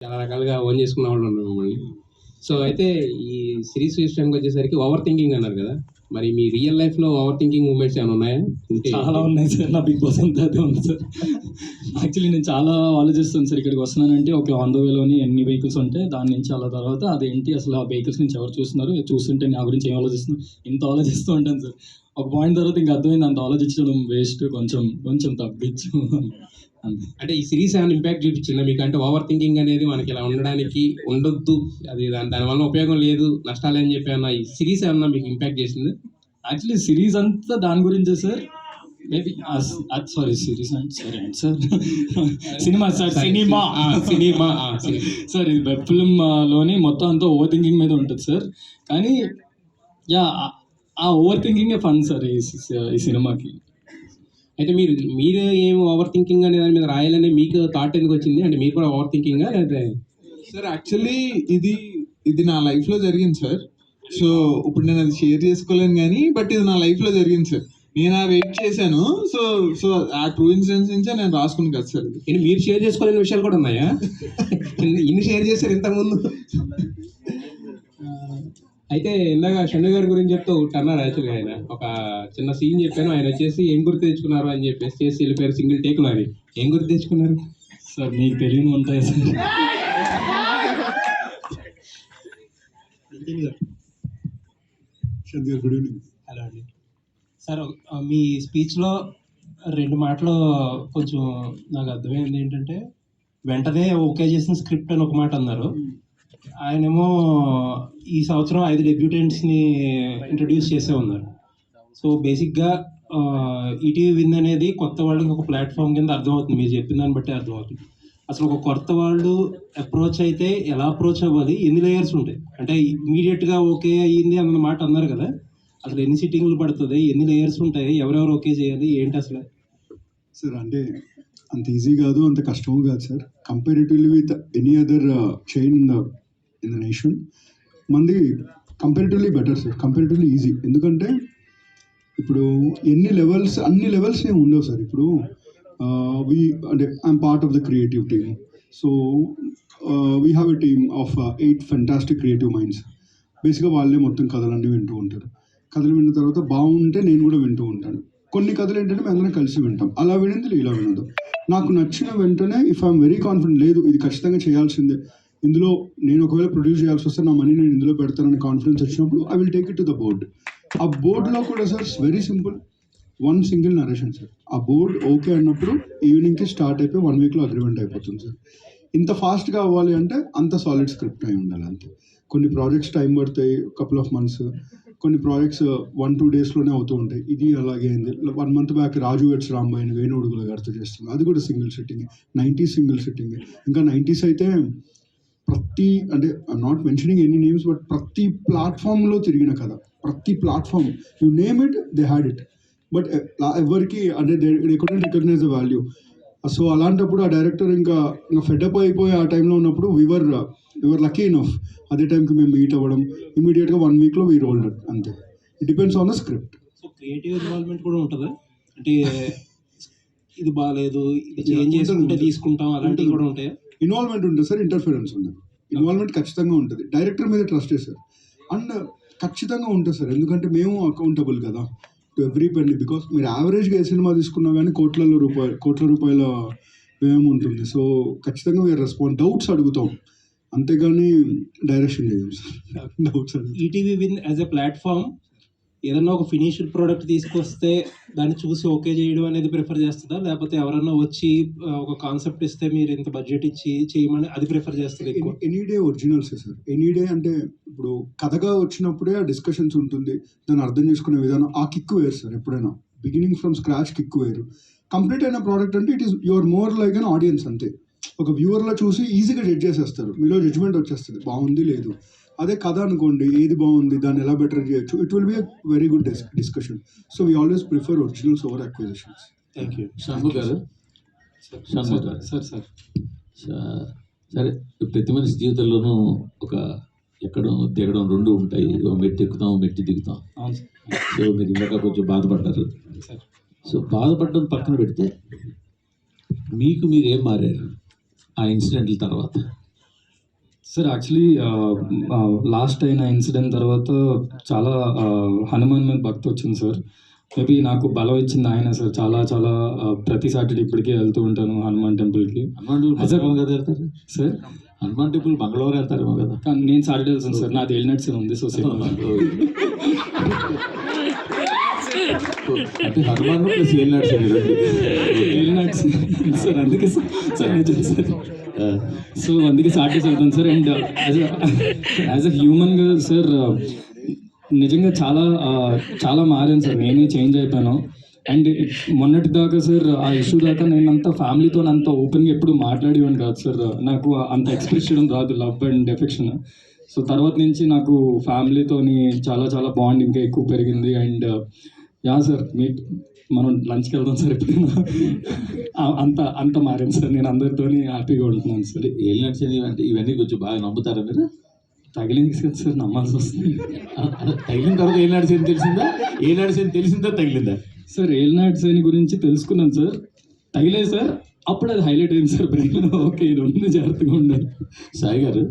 చాలా రకాలుగా ఓన్ చేసుకున్న వాళ్ళు ఉన్నారు మిమ్మల్ని. సో, అయితే ఈ సిరీస్ విషయానికొచ్చేసరికి ఓవర్ థింకింగ్ అన్నారు కదా! మరి మీ రియల్ లైఫ్‌లో ఓవర్ థింకింగ్ మూమెంట్స్ ఏమైనా ఉన్నాయా? ఉంటే చాలా ఉన్నాయి సార్. నా బిగ్ బాస్ అంతా అదే ఉంది సార్. యాక్చువల్లీ నేను చాలా ఆలోచిస్తాను సార్. ఇక్కడికి వస్తున్నానంటే ఓకే, ఆన్ ద వేలోని ఎన్ని వెహికల్స్ ఉంటే దాని నుంచి అలా తర్వాత అదేంటి అసలు ఆ వెహికల్స్ నుంచి ఎవరు చూస్తున్నారు, చూస్తుంటే నా గురించి ఏం ఆలోచిస్తున్నారు, ఇంత ఆలోచిస్తూ ఉంటాను సార్. ఒక పాయింట్ తర్వాత ఇంక అర్థమైంది అంత ఆలోచించడం వేస్ట్, కొంచెం కొంచెం తగ్గించు అంతే. అంటే ఈ సిరీస్ ఏమైనా ఇంపాక్ట్ చూపించిందా మీకు? అంటే ఓవర్ థింకింగ్ అనేది మనకి ఇలా ఉండడానికి ఉండొద్దు. అది దానివల్ల ఉపయోగం లేదు, నష్టాలే అని చెప్పి ఏమన్నా ఈ సిరీస్ ఏమన్నా మీకు ఇంపాక్ట్ చేసిందా? యాక్చువల్లీ సిరీస్ అంతా దాని గురించే సార్. మేబీ సారీ సిరీస్ అంటే సారీ అండి sir. Cinema sir, cinema cinema sir. ఇది వెబ్ ఫిల్మ్లోని మొత్తం అంతా ఓవర్ థింకింగ్ మీద ఉంటుంది సార్. కానీ యా, ఆ ఓవర్ థింకింగే ఫన్ సార్ ఈ సినిమాకి. అయితే మీరు ఏం ఓవర్ థింకింగ్ అనే దాని మీద రాయాలని మీకు థాట్ ఎందుకు వచ్చింది? అంటే మీరు కూడా ఓవర్ థింకింగా లేదా? సార్ యాక్చువల్లీ ఇది నా లైఫ్లో జరిగింది సార్. సో ఇప్పుడు నేను అది షేర్ చేసుకోలేను కానీ బట్ ఇది నా లైఫ్లో జరిగింది సార్. నేను ఆ వెయిట్ చేశాను. సో సో ఆ ట్రూ ఇన్సిడెంట్స్ నుంచే నేను రాసుకుని కదా సార్. ఇది మీరు షేర్ చేసుకోలేని విషయాలు కూడా ఉన్నాయా? ఇన్ని షేర్ చేశారు ఇంతకుముందు. అయితే ఇందాక షన్ను గారి గురించి చెప్తూ ఒకటి అన్నారు. యాక్చువల్గా ఆయన ఒక చిన్న సీన్ చెప్పాను. ఆయన వచ్చేసి ఏం గుర్తు తెచ్చుకున్నారు అని చెప్పేసి చేసి వెళ్ళిపోయారు సింగిల్ టేక్లో. అని ఏం గుర్తు తెచ్చుకున్నారు సార్? మీకు తెలియని ఉంటాయి సార్. Good evening. హలో అండి సార్. మీ స్పీచ్లో 2 మాటలు కొంచెం నాకు అర్థమైంది. ఏంటంటే వెంటనే ఓకే చేసిన స్క్రిప్ట్ అని ఒక మాట అన్నారు. ఆయనేమో ఈ సంవత్సరం 5 డెబ్యూటెంట్స్ని ఇంట్రడ్యూస్ చేసే ఉన్నారు. సో బేసిక్గా ఈటీవీ విన్ అనేది కొత్త వాళ్ళకి ఒక ప్లాట్ఫామ్ కింద అర్థమవుతుంది. మీరు చెప్పిన దాన్ని బట్టి అర్థమవుతుంది. అసలు ఒక కొత్త వాళ్ళు అప్రోచ్ అయితే ఎలా అప్రోచ్ అవ్వాలి, ఎన్ని లేయర్స్ ఉంటాయి? అంటే ఇమీడియట్గా ఓకే అయ్యింది అన్న మాట అన్నారు కదా, అసలు ఎన్ని సిట్టింగ్లు పడుతుంది, ఎన్ని లేయర్స్ ఉంటాయి, ఎవరెవరు ఓకే చేయాలి, ఏంటి అసలు? సార్ అంటే అంత ఈజీ కాదు, అంత కష్టం కాదు sir. Comparatively with any other chain in the nation మంది comparatively better sir. Comparatively easy. ఎందుకంటే ఇప్పుడు అన్ని లెవెల్స్ ఏమి ఉండవు సార్. ఇప్పుడు అంటే I'm part of the creative team. So we have a team of 8 fantastic creative minds. బేసిక్గా వాళ్ళే మొత్తం కథలన్నీ వింటూ ఉంటారు. కథలు విన్న తర్వాత బాగుంటే నేను కూడా వింటూ ఉంటాను. కొన్ని కథలు ఏంటంటే మేము అందరం కలిసి వింటాం. అలా వినింది ఇలా వినదు. నాకు నచ్చిన వెంటనే ఇఫ్ ఐఎమ్ వెరీ కాన్ఫిడెంట్, లేదు ఇది ఖచ్చితంగా చేయాల్సిందే, ఇందులో నేను ఒకవేళ ప్రొడ్యూస్ చేయాల్సి వస్తే నా మనీ నేను ఇందులో పెడతానని కాన్ఫిడెన్స్ వచ్చినప్పుడు I will take it to the board. ఆ బోర్డులో కూడా sir very simple, 1 single narration sir. ఆ బోర్డ్ ఓకే అన్నప్పుడు ఈవినింగ్కి స్టార్ట్ అయిపోయి 1 వీక్లో అగ్రిమెంట్ అయిపోతుంది సార్. ఇంత ఫాస్ట్గా అవ్వాలి అంటే అంత సాలిడ్ స్క్రిప్ట్ అయి ఉండాలి అంతే. కొన్ని ప్రాజెక్ట్స్ టైం పడతాయి, కపుల్ ఆఫ్ మంత్స్. కొన్ని ప్రాజెక్ట్స్ 1-2 డేస్లోనే అవుతూ ఉంటాయి. ఇది అలాగే అయింది. 1 మంత్ బ్యాక్ రాజు వెడ్స్ రాంబాయిని వేణుడుగుల గారితో చేస్తుంది. అది కూడా single sitting. 90s single sitting. ఇంకా 90s అయితే అంటే I'm not mentioning any names, but ప్రతి ప్లాట్ఫామ్లో తిరిగిన కదా, ప్రతి platform you name it they had it. But ఎవరికి అంటే they couldn't recognise the value. So అలాంటప్పుడు ఆ డైరెక్టర్ ఇంకా ఫెడప్ అయిపోయి ఆ టైంలో ఉన్నప్పుడు వివర్ లక్కీ ఇనఫ్. అదే టైంకి మేము మీట్ అవ్వడం, ఇమీడియట్గా 1 వీక్లో వీ రోల్డ్ ఇట్ అంతే. It depends on the script. So creative involvement కూడా ఉంటుందా? అంటే ఇది బాగాలేదు, ఇది చేంజ్ చేసుకుంటే తీసుకుంటాం, అలాంటివి కూడా ఉంటాయా? ఇన్వాల్వ్మెంట్ ఉంటుంది సార్, ఇంటర్ఫిరెన్స్ ఉండదు. ఇన్వాల్వ్మెంట్ ఖచ్చితంగా ఉంటుంది. డైరెక్టర్ మీద ట్రస్ట్ సార్. అండ్ ఖచ్చితంగా ఉంటుంది సార్. ఎందుకంటే మేము అకౌంటబుల్ కదా టు ఎవ్రీ పెన్నీ. బికాస్ మీరు యావరేజ్గా ఏ సినిమా తీసుకున్నా కానీ కోట్ల రూపాయల వ్యయం ఉంటుంది. సో ఖచ్చితంగా మీరు డౌట్స్ అడుగుతాం, అంతేగాని డైరెక్షన్ చేయం సార్. డౌట్స్ అడుగుతాం. ETV win as a platform ఏదన్నా ఒక ఫినిష్డ్ ప్రోడక్ట్ తీసుకొస్తే దాన్ని చూసి ఓకే చేయడం అనేది ప్రిఫర్ చేస్తుందా, లేకపోతే ఎవరన్నా వచ్చి ఒక కాన్సెప్ట్ ఇస్తే మీరు ఇంత బడ్జెట్ ఇచ్చి చేయమని అది ప్రిఫర్ చేస్తుంది ఎక్కువ? Any day originals sir. Any day అంటే ఇప్పుడు కథగా వచ్చినప్పుడే ఆ డిస్కషన్స్ ఉంటుంది, దాన్ని అర్థం చేసుకునే విధానం, ఆ కిక్ వేరు సార్. ఎప్పుడైనా బిగినింగ్ ఫ్రమ్ స్క్రాచ్ కిక్ వేరు. కంప్లీట్ అయిన ప్రోడక్ట్ అంటే it is your more like an audience అంతే. ఒక వ్యూవర్లో చూసి ఈజీగా జడ్జ్ చేసేస్తారు, మీలో జడ్జ్మెంట్ వచ్చేస్తుంది బాగుంది లేదు. అదే కథ అనుకోండి, ఏది బాగుంది, దాన్ని ఎలా బెటర్ చేయొచ్చు, it will be a very good discussion. So we always prefer originals over acquisitions. Thank you. Shanmukh గారు సార్ సరే, ప్రతి మనిషి జీవితంలోనూ ఒక ఎక్కడం దిగడం 2 ఉంటాయి. మెట్టు ఎక్కుతాం, మెట్టు దిగుతాం. అవును సార్. సో మీరు ఇందాక కొంచెం బాధపడ్డారు. సార్ సో బాధపడడం పక్కన పెడితే మీకు మీరు ఏం మారారు ఆ ఇన్సిడెంట్ల తర్వాత? సార్ యాక్చువల్లీ లాస్ట్ అయిన ఇన్సిడెంట్ తర్వాత చాలా హనుమాన్ మీద భక్తి వచ్చింది సార్. మేబీ నాకు బలం ఇచ్చింది ఆయన సార్. చాలా చాలా ప్రతి సాటర్డే ఇప్పటికీ వెళ్తూ ఉంటాను హనుమాన్ టెంపుల్కి హనుమాన్ టెంపుల్ మంగళవారం కదా వెళ్తారు సార్. హనుమాన్ టెంపుల్ మంగళవారం వెళ్తారేమో కదా. కానీ నేను సాటర్డే వెళ్తాను సార్. నాది ఏలినట్స్ ఉంది సో సేమ్. అంటే హనుమాన్ ప్లస్ ఏలినాడు ఏలినట్స్ సార్. అందుకే సార్ నిజం సార్. సో అందుకే సాటర్డేస్ వెళ్తాను సార్. అండ్ యాజ్ అ హ్యూమన్గా సార్ నిజంగా చాలా చాలా మారాను సార్. నేనే చేంజ్ అయిపోయాను. అండ్ మొన్నటి దాకా సార్ ఆ ఇష్యూ దాకా నేను అంత ఫ్యామిలీతో అంత ఓపెన్గా ఎప్పుడు మాట్లాడేవాడిని కాదు సార్. నాకు అంత ఎక్స్ప్రెస్ చేయడం రాదు, లవ్ అండ్ ఎఫెక్షన్. సో తర్వాత నుంచి నాకు ఫ్యామిలీతోని చాలా చాలా బాండ్ ఇంకా ఎక్కువ పెరిగింది. అండ్ యా సార్ మనం లంచ్కి వెళ్దాం సార్ ఎప్పుడైనా. అంత మారింది సార్. నేను అందరితోని హ్యాపీగా ఉంటున్నాను సార్. ఏలినాడు శని అంటే ఇవన్నీ కొంచెం బాగా నమ్ముతారా మీరు? తగిలింది కదా సార్, నమ్మాల్సి వస్తుంది. తగిలిన తర్వాత ఏలినాడు శని తెలిసిందా? ఏలినాడు శని తెలిసిందా తగిలిందా? సార్ ఏలినాడు శని గురించి తెలుసుకున్నాను సార్. తగిలేదు సార్. అప్పుడు అది హైలైట్ అయింది సార్ బ్రెయిన్. ఓకే ఇది ఉంది, జాగ్రత్తగా ఉండాలి. సాయి గారు